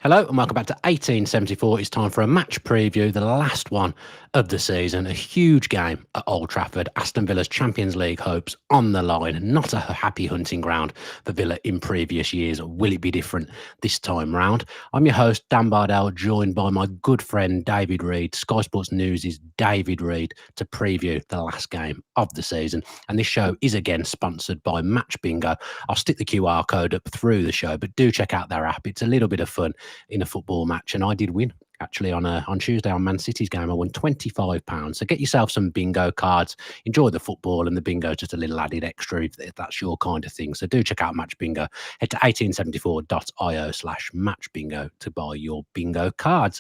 Hello and welcome back to 1874. It's time for a match preview, the last one of the season. A huge game at Old Trafford. Aston Villa's Champions League hopes on the line. Not a happy hunting ground for Villa in previous years. Will it be different this time round? I'm your host, Dan Bardell, joined by my good friend David Reid. Sky Sports News' David Reid to preview the last game of the season. And this show is again sponsored by Match Bingo. I'll stick the QR code up through the show, but do check out their app. It's a little bit of fun in a football match, and I did win actually on Tuesday on Man City's game. I won £25. So get yourself some bingo cards, enjoy the football, and the bingo just a little added extra if that's your kind of thing. So do check out Match Bingo. Head to 1874.io/match bingo to buy your bingo cards.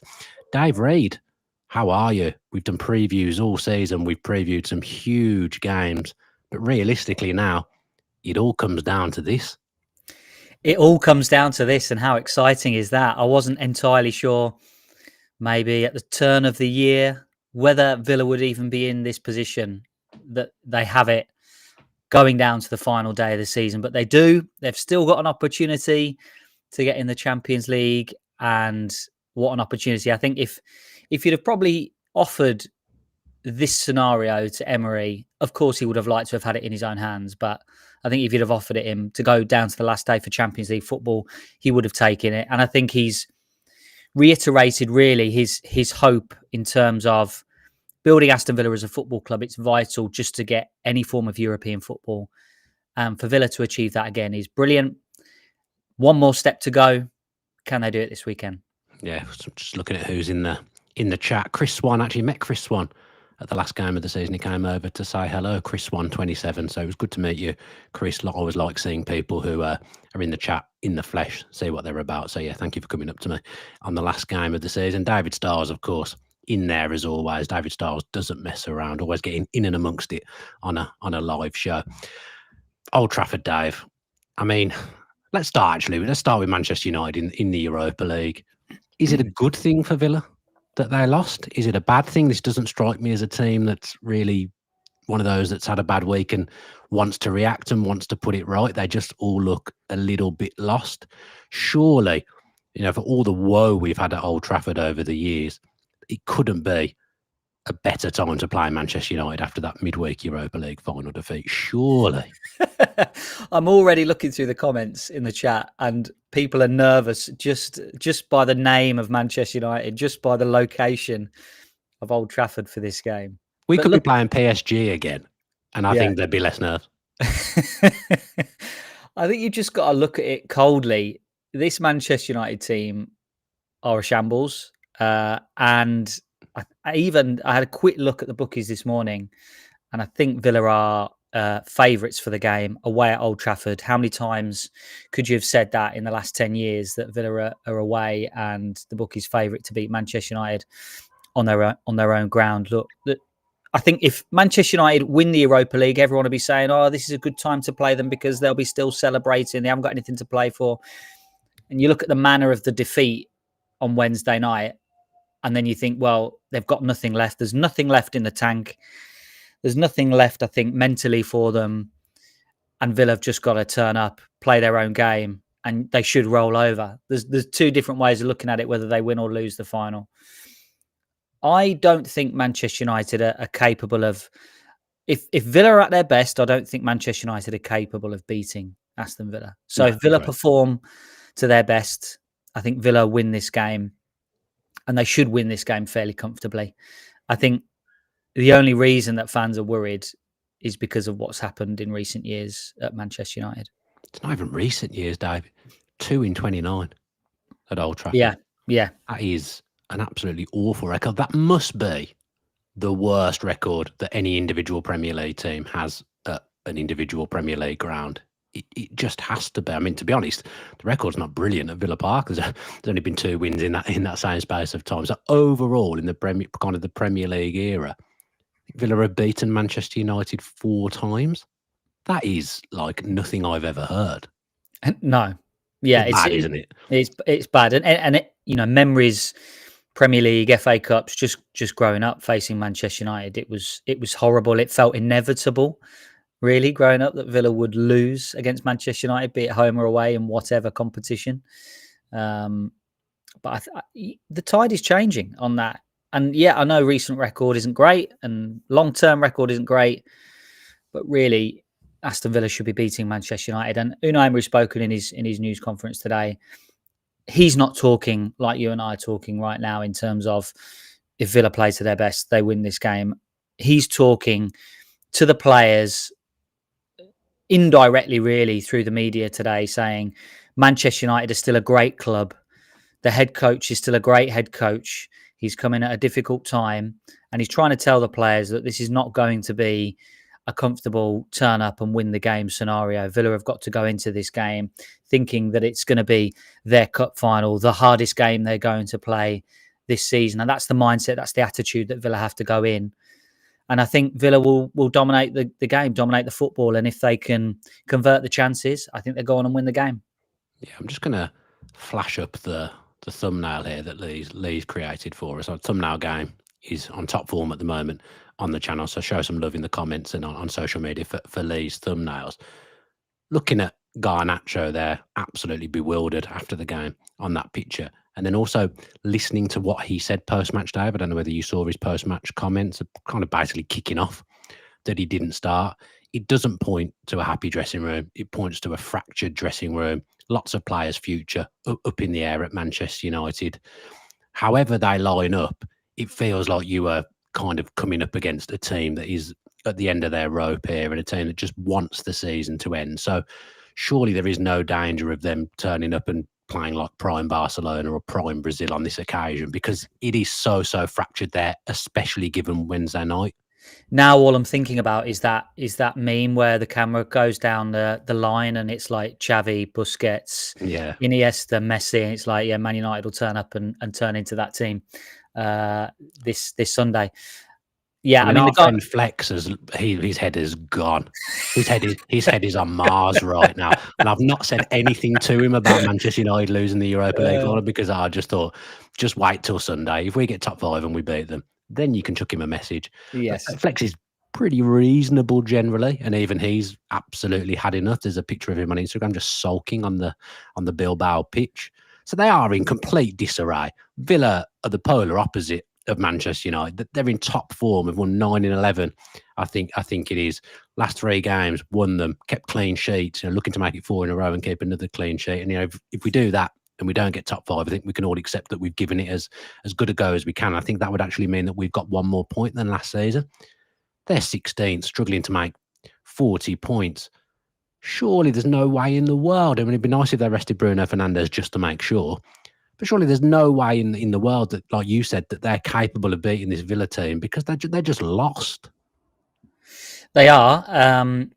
Dave Reid, how are you? We've done previews all season. We've previewed some huge games, but realistically now it all comes down to this. It all comes down to this, and how exciting is that? I wasn't entirely sure, maybe at the turn of the year, whether Villa would even be in this position that they have it going down to the final day of the season. But they do. They've still got an opportunity to get in the Champions League, and what an opportunity. I think if you'd have probably offered this scenario to Emery, of course he would have liked to have had it in his own hands, but I think if you'd have offered it him to go down to the last day for Champions League football, he would have taken it. And I think he's reiterated really his hope in terms of building Aston Villa as a football club. It's vital just to get any form of European football. And for Villa to achieve that again is brilliant. One more step to go. Can they do it this weekend? Yeah, just looking at who's in the chat. Chris Swan, actually met Chris Swan at the last game of the season. He came over to say hello, Chris Swan 27. So it was good to meet you, Chris. I always like seeing people who are in the chat in the flesh, see what they're about. So yeah, thank you for coming up to me on the last game of the season. David Starrs, of course, in there as always. David Starrs doesn't mess around, always getting in and amongst it on a live show. Old Trafford, Dave. I mean, let's start with Manchester United in the Europa League. Is it a good thing for Villa that they lost? Is it a bad thing? This doesn't strike me as a team that's really one of those that's had a bad week and wants to react and wants to put it right. They just all look a little bit lost. Surely, for all the woe we've had at Old Trafford over the years, it couldn't be a better time to play Manchester United after that midweek Europa League final defeat. Surely. I'm already looking through the comments in the chat, and people are nervous just by the name of Manchester United, just by the location of Old Trafford for this game. We could be playing PSG again, and I think there'd be less nerves. I think you just got to look at it coldly. This Manchester United team are a shambles, and I had a quick look at the bookies this morning, and I think Villa are favourites for the game away at Old Trafford. How many times could you have said that in the last 10 years that Villa are away and the bookies favourite to beat Manchester United on their own ground? Look, I think if Manchester United win the Europa League, everyone will be saying, "Oh, this is a good time to play them because they'll be still celebrating. They haven't got anything to play for." And you look at the manner of the defeat on Wednesday night, and then you think, well, they've got nothing left. There's nothing left in the tank. There's nothing left, I think, mentally for them. And Villa have just got to turn up, play their own game, and they should roll over. There's two different ways of looking at it, whether they win or lose the final. I don't think Manchester United are capable of... If Villa are at their best, I don't think Manchester United are capable of beating Aston Villa. So if Villa perform to their best, I think Villa win this game. And they should win this game fairly comfortably. I think the only reason that fans are worried is because of what's happened in recent years at Manchester United. It's not even recent years, Dave. 2 in 29 at Old Trafford. Yeah. That is an absolutely awful record. That must be the worst record that any individual Premier League team has at an individual Premier League ground. It just has to be. I mean, to be honest, the record's not brilliant at Villa Park. There's only been 2 wins in that same space of time. So overall, in the Premier League era, Villa have beaten Manchester United 4 times. That is like nothing I've ever heard. No, yeah, it's bad, isn't it? It's bad, and it, memories, Premier League, FA Cups, just growing up facing Manchester United, it was horrible. It felt inevitable. Really, growing up, that Villa would lose against Manchester United, be it home or away in whatever competition. But the tide is changing on that. And yeah, I know recent record isn't great and long-term record isn't great, but really Aston Villa should be beating Manchester United. And Unai Emery's spoken in his news conference today. He's not talking like you and I are talking right now in terms of if Villa play to their best, they win this game. He's talking to the players indirectly, really, through the media today, saying Manchester United is still a great club. The head coach is still a great head coach. He's coming at a difficult time, and he's trying to tell the players that this is not going to be a comfortable turn up and win the game scenario. Villa have got to go into this game thinking that it's going to be their cup final, the hardest game they're going to play this season. And that's the mindset, that's the attitude that Villa have to go in. And I think Villa will dominate the game, dominate the football. And if they can convert the chances, I think they'll go on and win the game. Yeah, I'm just going to flash up the thumbnail here that Lee's created for us. Our thumbnail game is on top form at the moment on the channel, so show some love in the comments and on social media for Lee's thumbnails. Looking at Garnacho there, absolutely bewildered after the game on that picture. And then also listening to what he said post-match day. I don't know whether you saw his post-match comments, kind of basically kicking off that he didn't start. It doesn't point to a happy dressing room. It points to a fractured dressing room. Lots of players' future up in the air at Manchester United. However they line up, it feels like you are kind of coming up against a team that is at the end of their rope here and a team that just wants the season to end. So surely there is no danger of them turning up and playing like prime Barcelona or prime Brazil on this occasion, because it is so fractured there, especially given Wednesday night. Now all I'm thinking about is that meme where the camera goes down the line and it's like Xavi, Busquets, Yeah, Iniesta, Messi, and it's like, yeah, Man United will turn up and turn into that team this Sunday. Yeah, I mean our friend Flex his head is gone. His head is on Mars right now, and I've not said anything to him about Manchester United losing the Europa League Final because I just thought, just wait till Sunday. If we get top 5 and we beat them, then you can chuck him a message. Yes, Flex is pretty reasonable generally, and even he's absolutely had enough. There's a picture of him on Instagram just sulking on the Bilbao pitch. So they are in complete disarray. Villa are the polar opposite of Manchester United. They're in top form. They've won 9 in 11. I think it is. Last 3 games, won them, kept clean sheets, looking to make it 4 in a row and keep another clean sheet. And if we do that and we don't get top 5, I think we can all accept that we've given it as good a go as we can. I think that would actually mean that we've got 1 more point than last season. They're 16th, struggling to make 40 points. Surely there's no way in the world. I mean, it'd be nice if they rested Bruno Fernandes just to make sure. But surely there's no way in the world that, like you said, that they're capable of beating this Villa team, because they're just lost. They are. I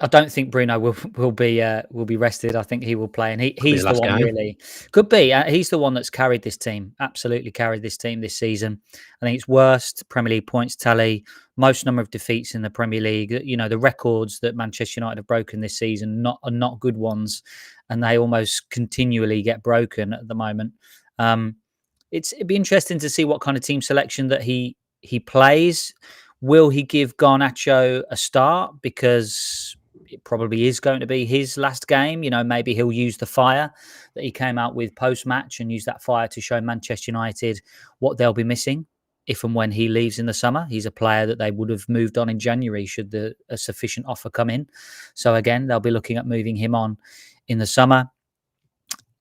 don't think Bruno will be rested. I think he will play, and he's the one game. Really could be. He's the one that's carried this team. Absolutely carried this team this season. I think it's worst Premier League points tally, most number of defeats in the Premier League. The records that Manchester United have broken this season are not good ones, and they almost continually get broken at the moment. It'd be interesting to see what kind of team selection that he plays. Will he give Garnacho a start? Because it probably is going to be his last game. Maybe he'll use the fire that he came out with post-match and use that fire to show Manchester United what they'll be missing if and when he leaves in the summer. He's a player that they would have moved on in January should a sufficient offer come in. So again, they'll be looking at moving him on in the summer.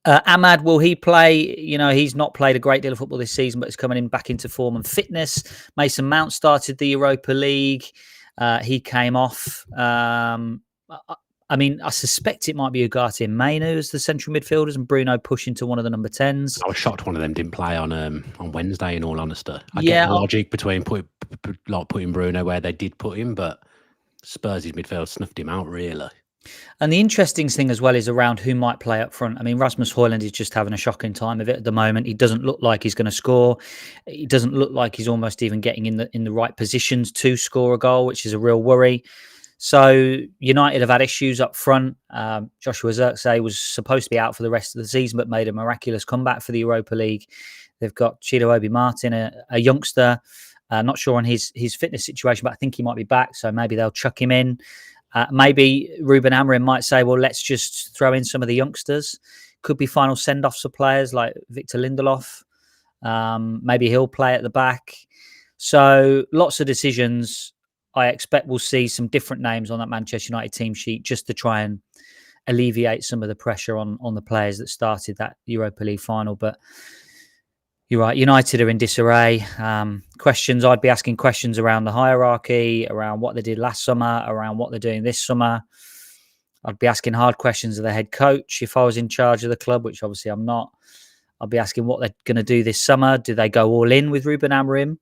Ahmad, will he play? He's not played a great deal of football this season, but he's coming back into form and fitness. Mason Mount started the Europa League. He came off. I suspect it might be Ugarte and Mainu as the central midfielders, and Bruno pushing to one of the number 10s. I was shocked one of them didn't play on Wednesday, in all honesty. I get the logic between putting Bruno where they did put him, but Spurs' midfield snuffed him out, really. And the interesting thing as well is around who might play up front. I mean, Rasmus Højlund is just having a shocking time of it at the moment. He doesn't look like he's going to score. He doesn't look like he's almost even getting in the right positions to score a goal, which is a real worry. So United have had issues up front. Joshua Zirkzee was supposed to be out for the rest of the season, but made a miraculous comeback for the Europa League. They've got Chido Obi-Martin, a youngster. Not sure on his fitness situation, but I think he might be back. So maybe they'll chuck him in. Maybe Ruben Amorim might say, well, let's just throw in some of the youngsters, Could be final send-offs for players like Victor Lindelof. Maybe he'll play at the back. So lots of decisions. I expect we'll see some different names on that Manchester United team sheet just to try and alleviate some of the pressure on the players that started that Europa League final. But you're right, United are in disarray. Questions, I'd be asking questions around the hierarchy, around what they did last summer, around what they're doing this summer. I'd be asking hard questions of the head coach if I was in charge of the club, which obviously I'm not. I'd be asking what they're going to do this summer. Do they go all in with Ruben Amorim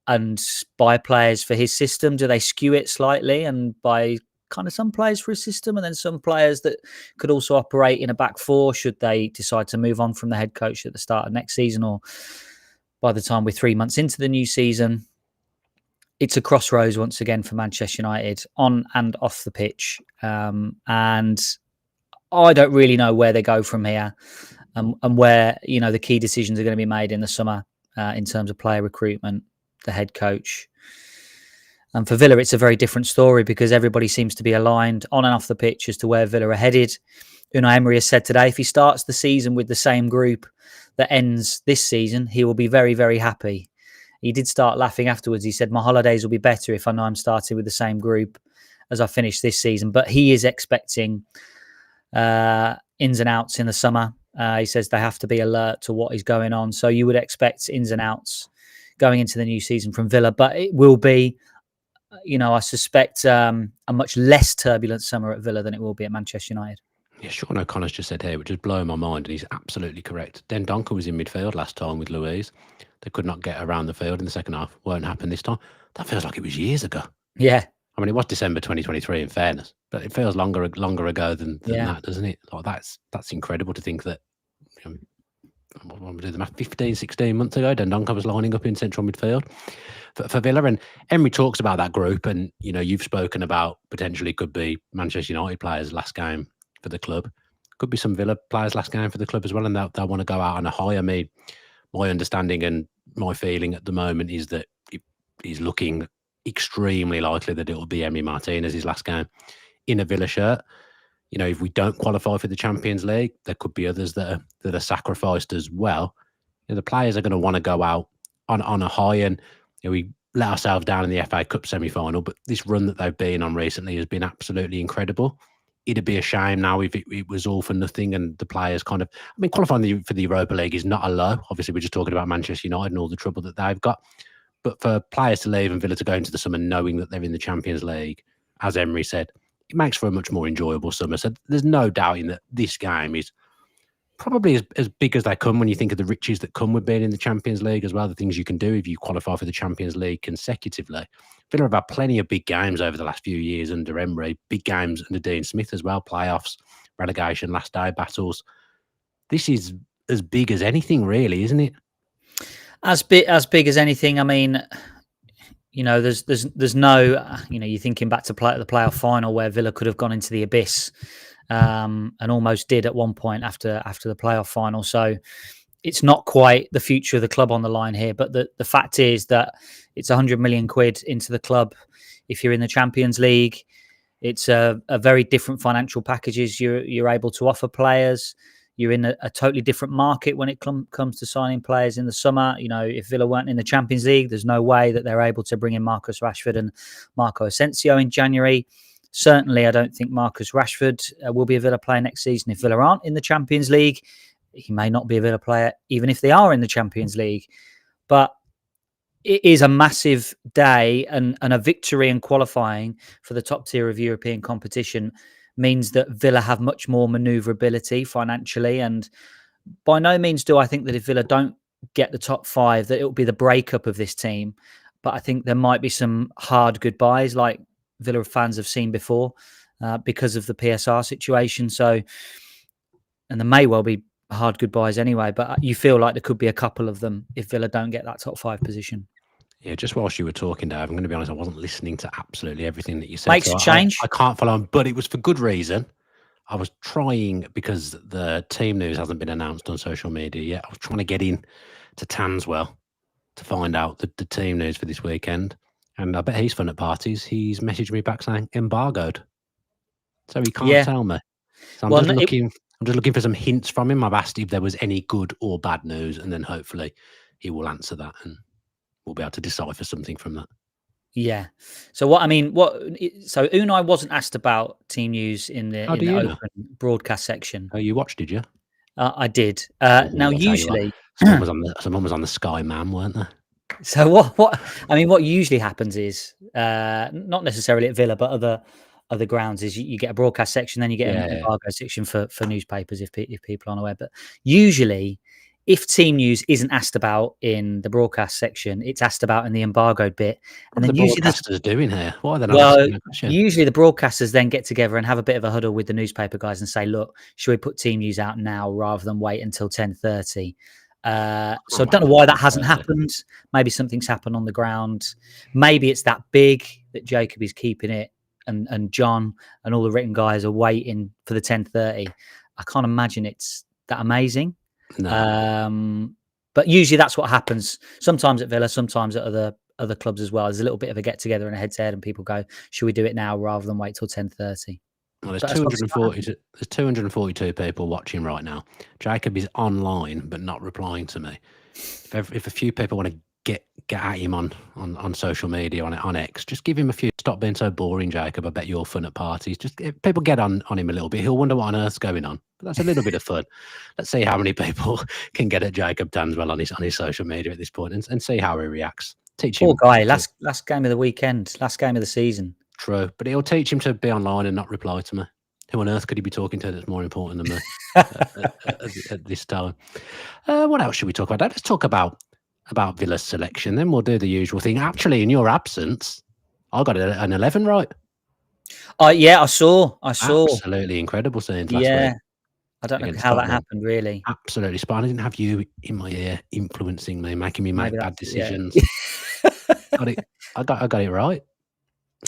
and buy players for his system? Do they skew it slightly and buy kind of some players for his system and then some players that could also operate in a back four should they decide to move on from the head coach at the start of next season or by the time we're 3 months into the new season? It's a crossroads once again for Manchester United on and off the pitch. And I don't really know where they go from here and where, the key decisions are going to be made in the summer in terms of player recruitment, the head coach. And for Villa, it's a very different story because everybody seems to be aligned on and off the pitch as to where Villa are headed. Unai Emery has said today, if he starts the season with the same group that ends this season, he will be very, very happy. He did start laughing afterwards. He said, my holidays will be better if I know I'm starting with the same group as I finish this season. But he is expecting ins and outs in the summer. He says they have to be alert to what is going on. So you would expect ins and outs going into the new season from Villa. But it will be, I suspect a much less turbulent summer at Villa than it will be at Manchester United. Yeah, Sean O'Connor's just said here, which is blowing my mind, and he's absolutely correct. Dendoncker was in midfield last time with Louise. They could not get around the field in the second half. Won't happen this time. That feels like it was years ago. Yeah. I mean, it was December 2023, in fairness, but it feels longer ago than that, doesn't it? Like that's incredible to think that. What we do the math? 15, 16 months ago, Dendoncker was lining up in central midfield for Villa, and Emery talks about that group. And you've spoken about potentially could be Manchester United players last game for the club, could be some Villa players last game for the club as well, and they'll want to go out on a high. I mean, my understanding and my feeling at the moment is that he's looking extremely likely that it will be Emi Martinez's last game in a Villa shirt. If we don't qualify for the Champions League, there could be others that are sacrificed as well. The players are going to want to go out on a high, and we let ourselves down in the FA Cup semi-final, but this run that they've been on recently has been absolutely incredible. It'd be a shame now if it was all for nothing and the players kind of... I mean, qualifying for the Europa League is not a low. Obviously, we're just talking about Manchester United and all the trouble that they've got. But for players to leave and Villa to go into the summer knowing that they're in the Champions League, as Emery said, it makes for a much more enjoyable summer. So there's no doubting that this game is probably as big as they come when you think of the riches that come with being in the Champions League as well, the things you can do if you qualify for the Champions League consecutively. Villa have had plenty of big games over the last few years under Emery, big games under Dean Smith as well, playoffs, relegation, last day battles. This is as big as anything, really, isn't it? As big as anything. I mean, there's no, you're thinking back to the playoff final where Villa could have gone into the abyss and almost did at one point after the playoff final. So it's not quite the future of the club on the line here. But the fact is that it's 100 million quid into the club if you're in the Champions League. It's a very different financial packages you're able to offer players. You're in a totally different market when it comes to signing players in the summer. If Villa weren't in the Champions League, there's no way that they're able to bring in Marcus Rashford and Marco Asensio in January. Certainly, I don't think Marcus Rashford will be a Villa player next season if Villa aren't in the Champions League. He may not be a Villa player even if they are in the Champions League. But it is a massive day, and a victory in qualifying for the top tier of European competition means that Villa have much more manoeuvrability financially. And by no means do I think that if Villa don't get the top five, that it will be the breakup of this team. But I think there might be some hard goodbyes like Villa fans have seen before because of the PSR situation. And there may well be hard goodbyes anyway, but you feel like there could be a couple of them if Villa don't get that top five position. Yeah, just whilst you were talking, Dave, I'm going to be honest, I wasn't listening to absolutely everything that you said. Makes a change. I can't follow on, but it was for good reason. I was trying, because the team news hasn't been announced on social media yet, I was trying to get in to Tanswell to find out the team news for this weekend. And I bet he's fun at parties. He's messaged me back saying embargoed. So he can't tell me. So I'm I'm just looking for some hints from him. I've asked if there was any good or bad news, and then hopefully he will answer that, and we'll be able to decipher something from that. Yeah. So what I mean, so Unai wasn't asked about team news in the How do you know? open broadcast section. Oh, you watched, did you? I did. Oh, Now I'll tell you what. usually, Someone was on the Sky Man, weren't they? so what usually happens is not necessarily at Villa, but other grounds is you get a broadcast section, then you get an Yeah. embargo section for newspapers if people aren't aware. But usually, if team news isn't asked about in the broadcast section, it's asked about in the embargoed bit, What and are the then usually there's broadcasters doing here? Why are they not well, asking that question? usually the broadcasters then get together and have a bit of a huddle with the newspaper guys and say, "Look, should we put team news out now rather than wait until 10:30?" So I don't know why that hasn't happened. Maybe something's happened on the ground. Maybe it's that big that Jacob is keeping it, and John and all the written guys are waiting for the 10:30. I can't imagine it's that amazing. No. But usually that's what happens. Sometimes at Villa, sometimes at other clubs as well. There's a little bit of a get together and a head to head, and people go, "Should we do it now rather than wait till 10:30?" Well, there's But that's obviously not 240. happening. There's 242 people watching right now. Jacob is online but not replying to me. If a few people want to get at him on social media on X, just give him a few. Stop being so boring, Jacob. I bet you're fun at parties. Just people get on him a little bit. He'll wonder what on earth's going on. But that's a little bit of fun. Let's see how many people can get at Jacob Tanswell on his social media at this point, and see how he reacts. Teach him. Poor guy. Last game of the weekend. Last game of the season. True, but it'll teach him to be online and not reply to me. Who on earth could he be talking to that's more important than me at this time? What else should we talk about? Let's talk about Villa's selection. Then we'll do the usual thing. Actually, in your absence, I got an 11 right. Yeah, I saw. Absolutely incredible scenes last week. I don't know how that happened, really. Absolutely spot. I didn't have you in my ear influencing me, making me make bad decisions. Yeah. I got it right.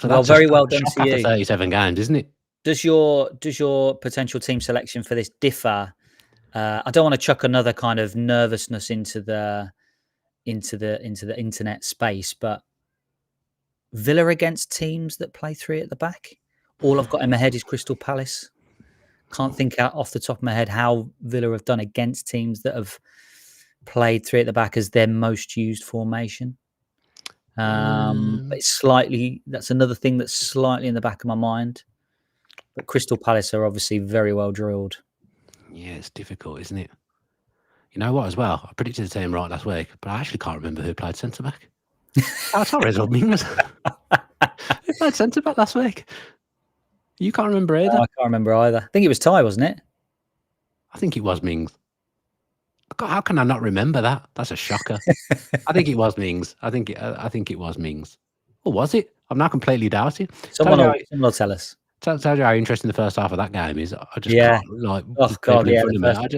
So well, very well done to you. 37 games, isn't it? Does your potential team selection for this differ? I don't want to chuck another kind of nervousness into the internet space, but Villa against teams that play three at the back. All I've got in my head is Crystal Palace. Can't think out off the top of my head how Villa have done against teams that have played three at the back as their most used formation. But that's another thing that's slightly in the back of my mind. But Crystal Palace are obviously very well drilled. Yeah, it's difficult, isn't it? You know what, as well? I predicted the team right last week, but I actually can't remember who played centre-back. Torres or Mings? Who played centre-back last week? You can't remember either? No, I can't remember either. I think it was Ty, wasn't it? I think it was Mings. God, how can I not remember that? That's a shocker. I think it was Mings. I think it was Mings. Or was it? I'm now completely doubting. Someone will tell us. Tell you how interesting the first half of that game is. I just can't, like, oh god, yeah,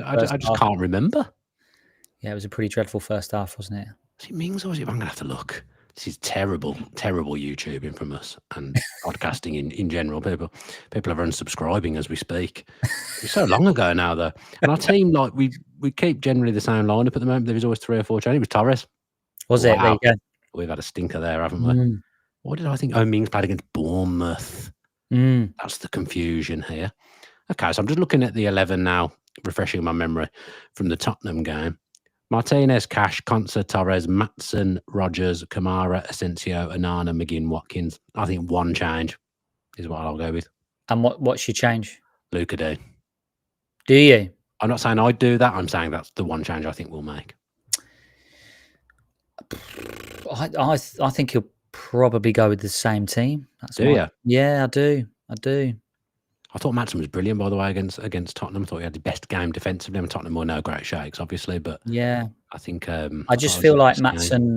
I just can't remember. Yeah, it was a pretty dreadful first half, wasn't it? Was it Mings or was it? I'm gonna have to look. This is terrible YouTubing from us and podcasting in general. People are unsubscribing as we speak. It's so long ago now, though. And our team, like, we keep generally the same lineup at the moment. There's always 3 or 4 changes. It was Torres. Was it? There you go. We've had a stinker there, haven't we? What did I think? Oh, Mings played against Bournemouth. That's the confusion here. Okay, so I'm just looking at the 11 now, refreshing my memory from the Tottenham game. Martinez, Cash, Konsa, Torres, Matson, Rogers, Kamara, Asensio, Onana, McGinn, Watkins. I think one change is what I'll go with. And what's your change? Luka D. Do you? I'm not saying I'd do that. I'm saying that's the one change I think we'll make. I think he'll probably go with the same team. Do you? Yeah, I do. I thought Matson was brilliant, by the way, against Tottenham. I thought he had the best game defensively. I mean, Tottenham were no great shakes, obviously, but yeah, I think I just feel like Matson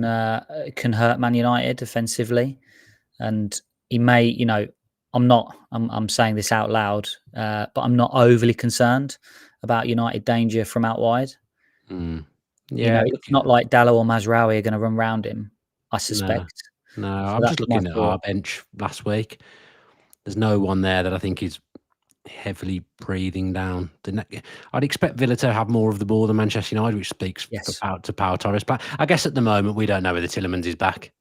can hurt Man United defensively, and he may. You know, I'm saying this out loud, but I'm not overly concerned about United danger from out wide. Yeah, you know, it's not like Dallo or Mazraoui are going to run round him. I suspect. No, I'm just looking at our bench last week. There's no one there that I think is heavily breathing down the neck. I'd expect Villa to have more of the ball than Manchester United, which speaks to Pau Torres. But I guess at the moment we don't know whether Tielemans is back.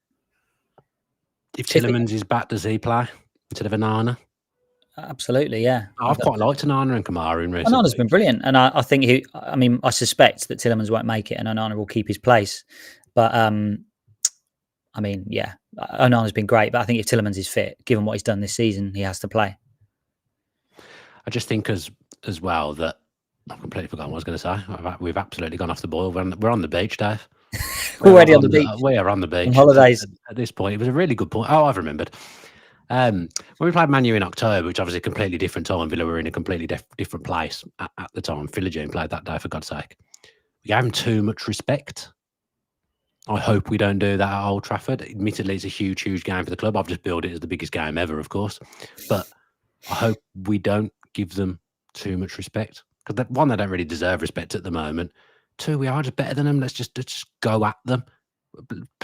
If Tielemans is back, does he play instead of Onana? Absolutely, yeah. I've quite liked Onana and Kamara in recent Onana's been weeks. brilliant, and I think he. I mean, I suspect that Tielemans won't make it, and Onana will keep his place. But I mean, yeah, Onana's been great, but I think if Tielemans is fit, given what he's done this season, he has to play. I just think as well that I've completely forgotten what I was going to say. We've absolutely gone off the boil. We're on the beach, Dave. Already on the beach. We are on the beach On holidays. at this point. It was a really good point. Oh, I've remembered. When we played Man U in October, which obviously a completely different time, Villa were in a completely different place at the time. Philogene played that day, for God's sake. We gave him too much respect. I hope we don't do that at Old Trafford. Admittedly, it's a huge, huge game for the club. I've just billed it as the biggest game ever, of course. But I hope we don't give them too much respect. Because one, they don't really deserve respect at the moment. Two, we are just better than them. Let's just go at them.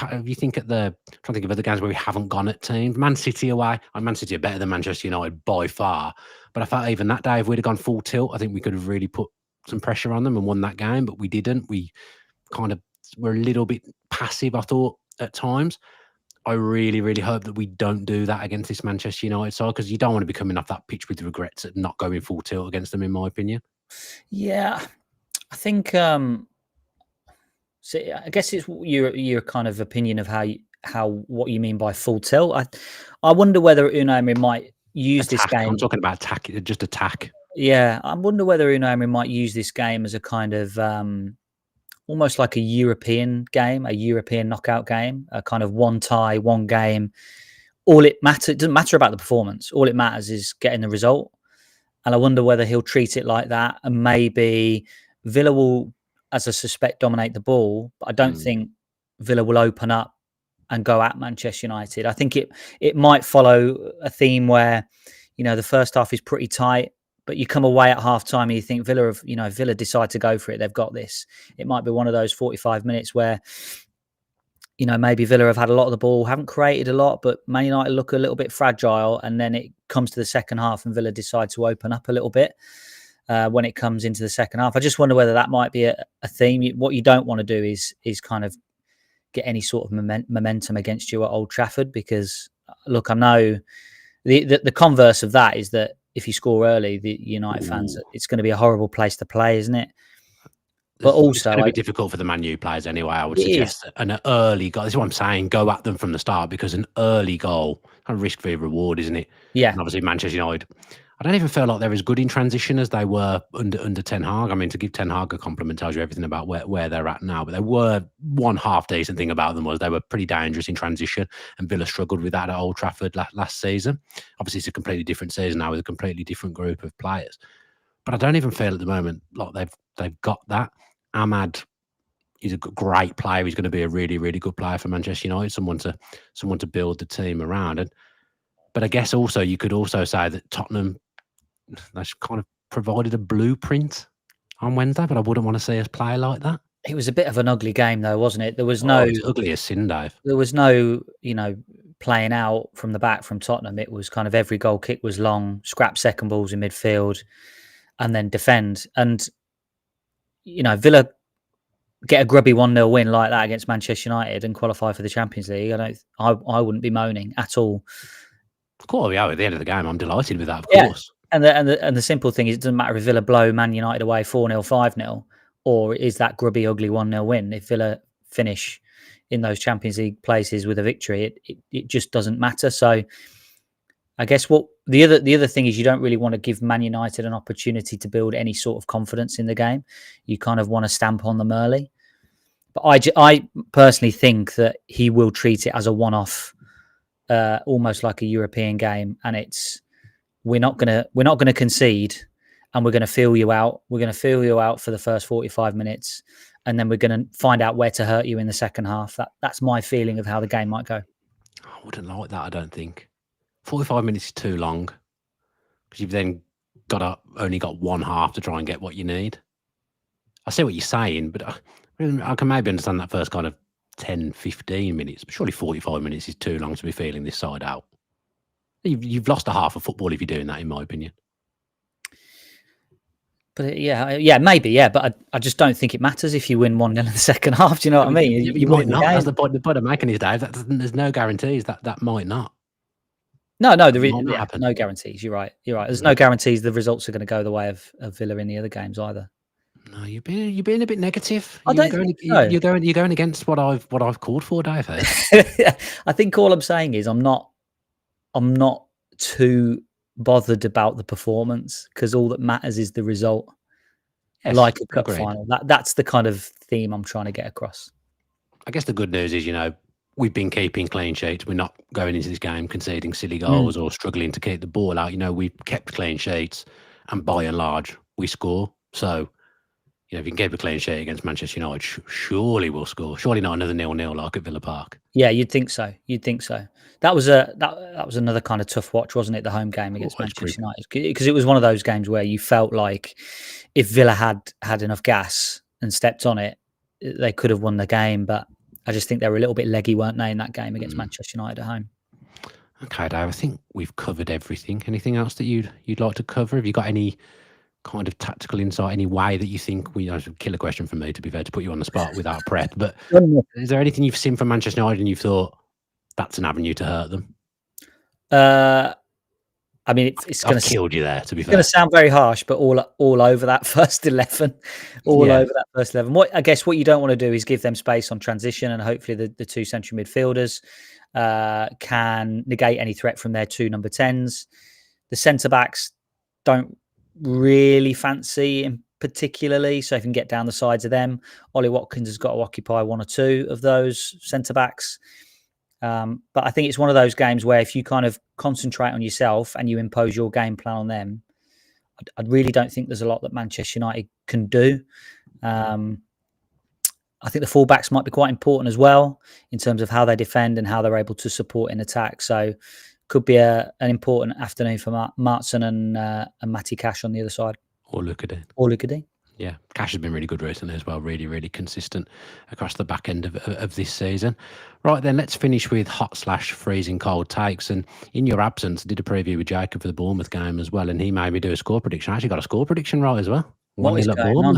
If you think I'm trying to think of other games where we haven't gone at teams. Man City away. Man City are better than Manchester United by far. But I thought even that day, if we'd have gone full tilt, I think we could have really put some pressure on them and won that game. But we didn't. We kind of were a little bit passive, I thought, at times. I really, really hope that we don't do that against this Manchester United side, because you don't want to be coming off that pitch with regrets at not going full tilt against them, in my opinion. Yeah, I think. So I guess it's your kind of opinion of how what you mean by full tilt. I wonder whether Unai Emery might use Attack. this game. I'm talking about attack, just attack. Yeah, I wonder whether Unai Emery might use this game as a kind of almost like a European game, a European knockout game, a kind of one tie, one game. It doesn't matter about the performance. All it matters is getting the result. And I wonder whether he'll treat it like that. And maybe Villa will, as I suspect, dominate the ball. But I don't think Villa will open up and go at Manchester United. I think it might follow a theme where, the first half is pretty tight, but you come away at half time and you think Villa decide to go for it. They've got this. It might be one of those 45 minutes where, maybe Villa have had a lot of the ball, haven't created a lot, but Man United look a little bit fragile. And then it comes to the second half and Villa decide to open up a little bit when it comes into the second half. I just wonder whether that might be a theme. What you don't want to do is kind of get any sort of momentum against you at Old Trafford, because, look, I know the converse of that is that if you score early, the United fans, it's going to be a horrible place to play, isn't it? But also, it's going to be difficult for the Man U players anyway. I would suggest an early goal. This is what I'm saying. Go at them from the start, because an early goal, kind of risk-free reward, isn't it? Yeah. And obviously, Manchester United, I don't even feel like they're as good in transition as they were under Ten Hag. I mean, to give Ten Hag a compliment tells you everything about where they're at now. But they were one half decent thing about them was they were pretty dangerous in transition, and Villa struggled with that at Old Trafford last season. Obviously, it's a completely different season now with a completely different group of players. But I don't even feel at the moment like they've got that. Ahmad is a great player. He's going to be a really, really good player for Manchester United, someone to build the team around. But I guess also you could also say that Tottenham, that's kind of provided a blueprint on Wednesday, but I wouldn't want to see us play like that. It was a bit of an ugly game, though, wasn't it? There was It was ugly as sin, Dave. There was no, playing out from the back from Tottenham. It was kind of every goal kick was long, scrap second balls in midfield, and then defend. And Villa get a grubby 1-0 win like that against Manchester United and qualify for the Champions League. I wouldn't be moaning at all. Of course, yeah. At the end of the game, I'm delighted with that. Of course. And the simple thing is, it doesn't matter if Villa blow Man United away 4-0, 5-0, or is that grubby, ugly 1-0 win. If Villa finish in those Champions League places with a victory, it just doesn't matter. So I guess the other thing is, you don't really want to give Man United an opportunity to build any sort of confidence in the game. You kind of want to stamp on them early. But I personally think that he will treat it as a one-off, almost like a European game, and we're not gonna concede, and we're gonna feel you out. We're gonna feel you out for the first 45 minutes, and then we're gonna find out where to hurt you in the second half. That's my feeling of how the game might go. I wouldn't like that. I don't think 45 minutes is too long, because you've then only got one half to try and get what you need. I see what you're saying, but I can maybe understand that first kind of 10, 15 minutes. But surely 45 minutes is too long to be feeling this side out. You've lost a half of football if you're doing that, in my opinion. But yeah, maybe, yeah. But I just don't think it matters if you win 1-0 in the second half. Do you know what I mean? You might not. That's the point I'm making is, Dave. There's no guarantees that might not. No, It might not happen. no guarantees. You're right. There's no guarantees the results are going to go the way of Villa in the other games either. No, you're being a bit negative. I don't think so. You're going against what I've called for, Dave. Here. I think all I'm saying is I'm not too bothered about the performance because all that matters is the result. Yes, Like a cup agreed. final. That's the kind of theme I'm trying to get across. I guess the good news is, we've been keeping clean sheets. We're not going into this game conceding silly goals or struggling to keep the ball out. We've kept clean sheets, and by and large, we score. So, if you can keep a clean sheet against Manchester United, surely we'll score. Surely not another 0-0 like at Villa Park. Yeah, you'd think so. That was another kind of tough watch, wasn't it? The home game against Manchester United, because it was one of those games where you felt like if Villa had enough gas and stepped on it, they could have won the game. But I just think they were a little bit leggy, weren't they, in that game against Manchester United at home? Okay, Dave. I think we've covered everything. Anything else that you'd like to cover? Have you got any kind of tactical insight, any way that you think it's a killer question for me, to be fair, to put you on the spot without prep, but is there anything you've seen from Manchester United and you've thought that's an avenue to hurt them? I mean, it's going to killed you there, to be fair. It's going to sound very harsh, but all over that first 11, over that first 11. What you don't want to do is give them space on transition, and hopefully the two central midfielders can negate any threat from their two number 10s. The centre backs don't really fancy him particularly, so if you can get down the sides of them, Ollie Watkins has got to occupy one or two of those centre backs. But I think it's one of those games where if you kind of concentrate on yourself and you impose your game plan on them, I really don't think there's a lot that Manchester United can do. I think the fullbacks might be quite important as well in terms of how they defend and how they're able to support in attack. So could be an important afternoon for Martson and Matty Cash on the other side. Or Lucadine. Yeah, Cash has been really good recently as well. Really, really consistent across the back end of this season. Right then, let's finish with hot/freezing cold takes. And in your absence, I did a preview with Jacob for the Bournemouth game as well, and he made me do a score prediction. I actually got a score prediction right as well. What is going on?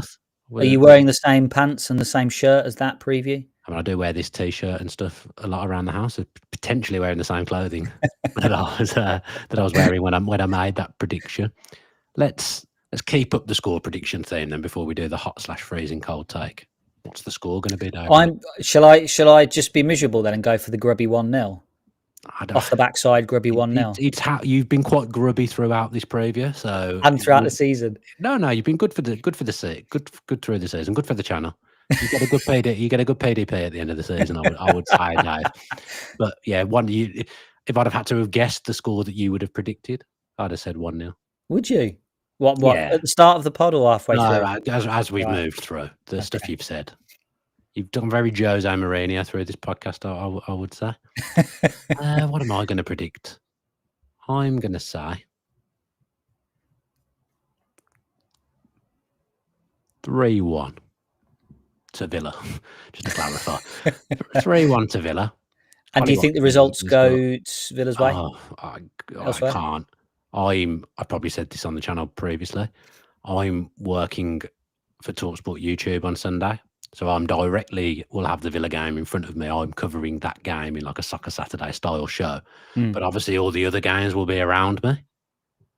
Are you wearing the same pants and the same shirt as that preview? I mean, I do wear this T-shirt and stuff a lot around the house. Potentially wearing the same clothing that I was wearing when I made that prediction. Let's keep up the score prediction theme then before we do the hot/freezing cold take. What's the score going to be, Dave? Shall I just be miserable then and go for the grubby 1-0? Off the backside, grubby 1-0. You've been quite grubby throughout this preview, so and throughout the season. No, you've been good through the season, good for the channel. You get a good PD. You get a good PDP at the end of the season. I would say, Dave. But yeah, if I'd have had to have guessed the score that you would have predicted, I'd have said 1-0. Would you? What? Yeah. At the start of the pod or halfway through? As we've moved through the stuff you've said. You've done very Jose Mourinho through this podcast, I would say. What am I going to predict? I'm going to say 3-1 to Villa, just to clarify. 3-1 to Villa. And do you think the results go Villa's way? I can't. I probably said this on the channel previously. I'm working for TalkSport YouTube on Sunday. So we'll have the Villa game in front of me. I'm covering that game in like a Soccer Saturday style show. But obviously all the other games will be around me.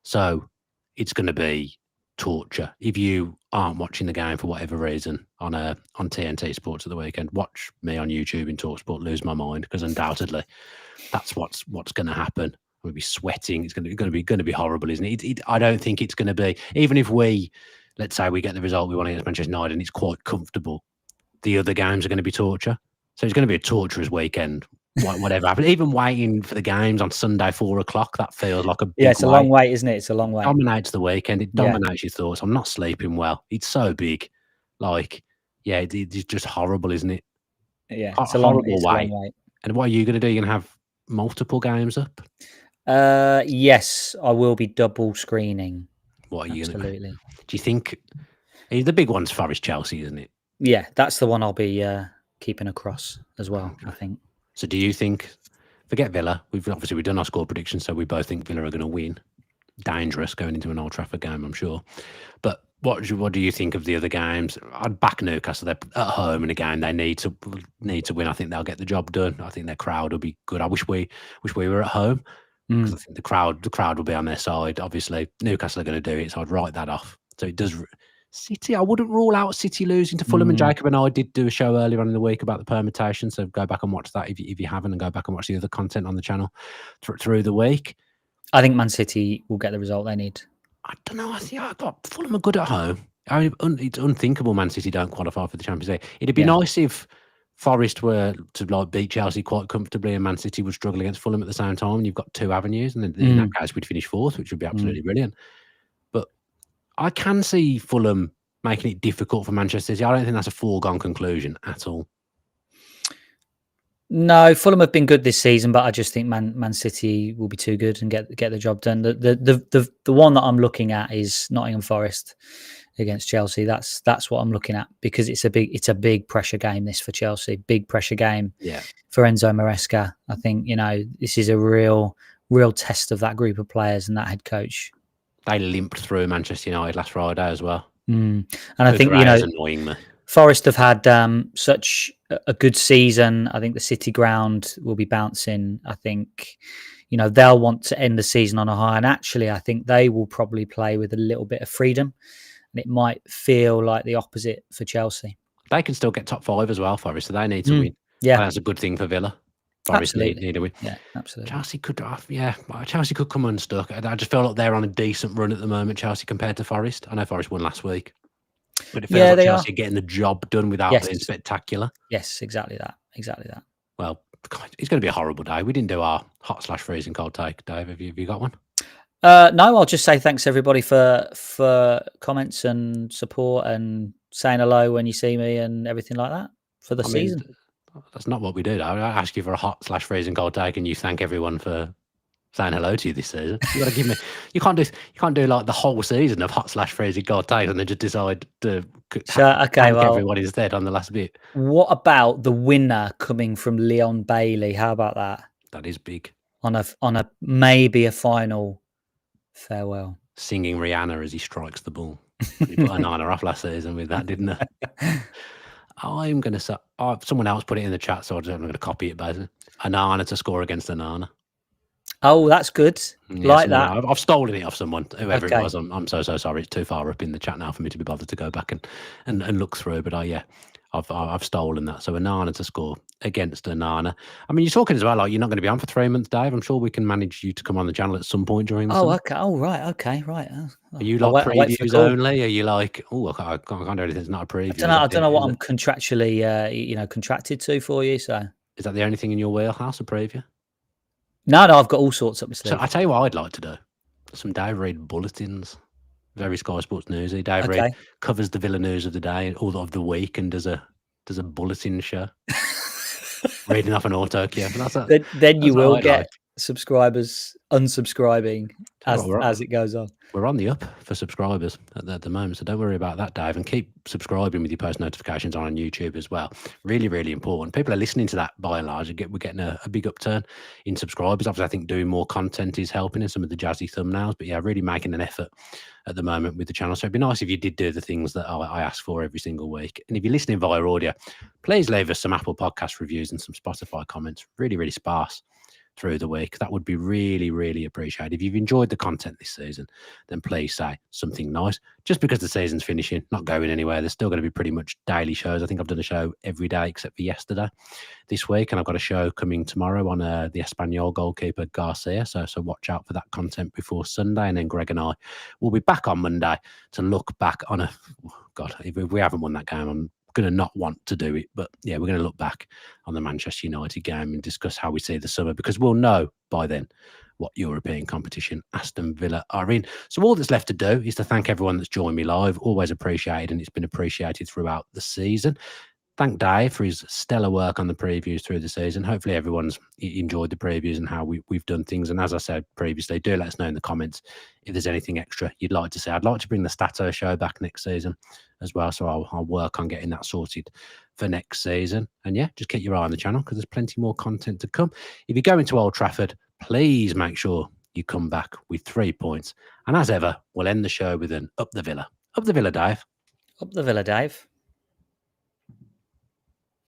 So it's going to be torture. If you aren't watching the game for whatever reason on TNT Sports at the weekend, watch me on YouTube in TalkSport, lose my mind, because undoubtedly that's what's going to happen. I'm going to be sweating. It's going to be horrible, isn't it? I don't think it's going to be, even if let's say we get the result we want against Manchester United and it's quite comfortable, the other games are going to be torture. So it's going to be a torturous weekend, whatever happens. Even waiting for the games on Sunday, 4:00, that feels like a big it's a long wait, isn't it? It's a long wait. It dominates the weekend. It dominates your thoughts. I'm not sleeping well. It's so big. It's just horrible, isn't it? Yeah, it's a long wait. And what are you going to do? You're going to have multiple games up? Yes, I will be double screening. What are you going to do? Absolutely. Do you think the big one's Forest Chelsea, isn't it? Yeah, that's the one I'll be keeping across as well, okay. I think. So do you think, forget Villa, we've done our score predictions, so we both think Villa are going to win. Dangerous going into an Old Trafford game, I'm sure. But what do you think of the other games? I'd back Newcastle. They're at home in a game they need to win. I think they'll get the job done. I think their crowd will be good. I wish we were at home. because I think the crowd will be on their side. Obviously, Newcastle are going to do it, so I'd write that off. So it does. City, I wouldn't rule out City losing to Fulham. And Jacob and I did do a show earlier on in the week about the permutation, so go back and watch that if you haven't, and go back and watch the other content on the channel through the week. I think Man City will get the result they need. I don't know. I think I got Fulham are good at home. It's unthinkable Man City don't qualify for the Champions League. It'd be nice if Forest were to beat Chelsea quite comfortably and Man City would struggle against Fulham at the same time. And you've got two avenues, and in that case, we'd finish fourth, which would be absolutely brilliant. But I can see Fulham making it difficult for Manchester City. I don't think that's a foregone conclusion at all. No, Fulham have been good this season, but I just think Man City will be too good and get the job done. The one that I'm looking at is Nottingham Forest against Chelsea. That's what I'm looking at, because it's a big pressure game, this, for Chelsea. Big pressure game for Enzo Maresca. I think, this is a real test of that group of players and that head coach. They limped through Manchester United last Friday as well. And I think, annoying me. Forest have had such a good season. I think the City ground will be bouncing. I think, they'll want to end the season on a high. And actually, I think they will probably play with a little bit of freedom. And it might feel like the opposite for Chelsea. They can still get top 5 as well, Forest, so they need to win. Yeah. That's a good thing for Villa. Forest need to win. Yeah, absolutely. Chelsea could come unstuck. I just feel like they're on a decent run at the moment, Chelsea, compared to Forest. I know Forest won last week, but it feels like Chelsea are getting the job done without being spectacular. Yes, exactly that. Well, it's going to be a horrible day. We didn't do our hot/freezing cold take, Dave. Have you got one? No, I'll just say thanks everybody for comments and support and saying hello when you see me and everything like that for the season. That's not what we do. I ask you for a hot/freezing cold take, and you thank everyone for saying hello to you this season. You got to give me. You can't do like the whole season of hot/freezing cold take, and then just decide to thank everyone instead on the last bit. What about the winner coming from Leon Bailey? How about that? That is big. On a maybe a final farewell. Singing Rihanna as he strikes the ball. He put Onana off last season with that, didn't he? I'm going to say, someone else put it in the chat, so I'm going to copy it, basically. Onana to score against Onana. Oh, that's good. Like that. I've stolen it off someone, whoever it was. I'm so sorry. It's too far up in the chat now for me to be bothered to go back and look through. But I've stolen that. So Onana to score against Onana. I mean, you're talking as well like you're not going to be on for 3 months, Dave. I'm sure we can manage you to come on the channel at some point during the summer. Okay. Oh, right. Okay. Right. Are you like previews only? Are you like, I can't do anything? It's not a preview. I don't know what I'm contractually, contracted to for you. So is that the only thing in your wheelhouse, a preview? No, I've got all sorts up my sleeve. So I tell you what I'd like to do. Some Dave Reid bulletins. Very Sky Sports Newsy. Dave Reid covers the Villa news of the day, all of the week, and does a bulletin show. Reading off an auto cue. Then you will get subscribers unsubscribing as it goes on. We're on the up for subscribers at the moment, so don't worry about that, Dave, and keep subscribing with your post notifications on YouTube as well. Really, really important. People are listening to that by and large. We're getting a big upturn in subscribers. Obviously, I think doing more content is helping in some of the jazzy thumbnails, but yeah, really making an effort at the moment with the channel. So it'd be nice if you did do the things that I ask for every single week. And if you're listening via audio, please leave us some Apple Podcast reviews and some Spotify comments. Really, really sparse through the week. That would be really, really appreciated. If you've enjoyed the content this season, then please say something nice. Just because the season's finishing, not going anywhere, there's still going to be pretty much daily shows. I think I've done a show every day except for yesterday this week, and I've got a show coming tomorrow on the Espanyol goalkeeper Garcia. So watch out for that content before Sunday, and then Greg and I will be back on Monday to look back on if we haven't won that game, I'm going to not want to do it, but yeah, we're going to look back on the Manchester United game and discuss how we see the summer, because we'll know by then what European competition Aston Villa are in. So all that's left to do is to thank everyone that's joined me live. Always appreciated, and it's been appreciated throughout the season. Thank Dave for his stellar work on the previews through the season. Hopefully everyone's enjoyed the previews and how we've done things. And as I said previously, do let us know in the comments if there's anything extra you'd like to see. I'd like to bring the Stato show back next season as well, so I'll work on getting that sorted for next season. And yeah, just keep your eye on the channel because there's plenty more content to come. If you go into Old Trafford, please make sure you come back with 3 points. And as ever, we'll end the show with an Up the Villa. Up the Villa, Dave. Up the Villa, Dave.